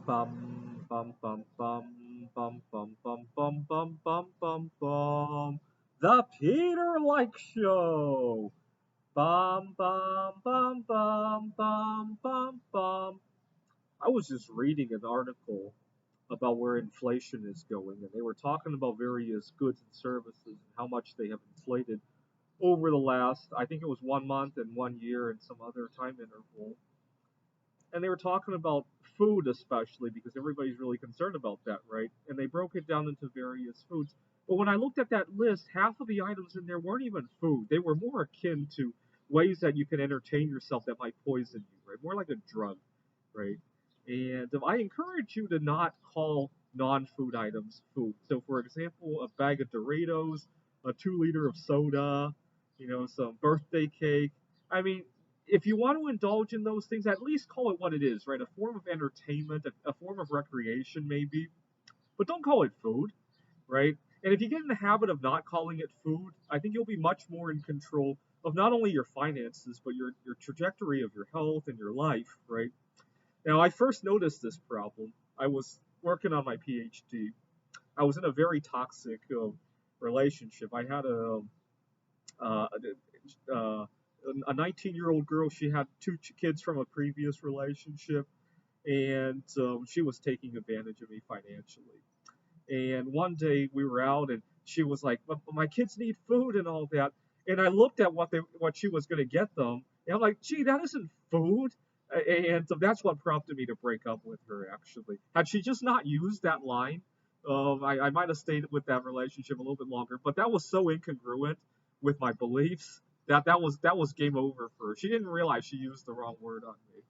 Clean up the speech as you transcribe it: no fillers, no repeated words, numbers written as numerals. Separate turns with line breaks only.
Bum bum bum bum bum bum bum bum bum bum bum bum. The Peter Like Show. Bum bum bum bum bum bum bum. I was just reading an article about where inflation is going, and they were talking about various goods and services and how much they have inflated over the last, I think it was 1 month and 1 year and some other time interval. And they were talking about food especially because everybody's really concerned about that, right? And they broke it down into various foods. But when I looked at that list, half of the items in there weren't even food. They were more akin to ways that you can entertain yourself that might poison you, right? More like a drug, right? And I encourage you to not call non-food items food. So, for example, a bag of Doritos, a 2 liter of soda, some birthday cake. I mean, if you want to indulge in those things, at least call it what it is, right? A form of entertainment, a form of recreation, maybe, but don't call it food, right? And if you get in the habit of not calling it food, I think you'll be much more in control of not only your finances, but your trajectory of your health and your life, right? Now, I first noticed this problem. I was working on my PhD. I was in a very toxic relationship. I had uh, uh, a 19-year-old girl. She had two kids from a previous relationship, and she was taking advantage of me financially. And one day we were out, and she was like, "But my kids need food and all that." And I looked at what she was going to get them, and I'm like, "Gee, that isn't food." And so that's what prompted me to break up with her. Actually, had she just not used that line, I might have stayed with that relationship a little bit longer. But that was so incongruent with my beliefs that that was game over for her. She didn't realize she used the wrong word on me.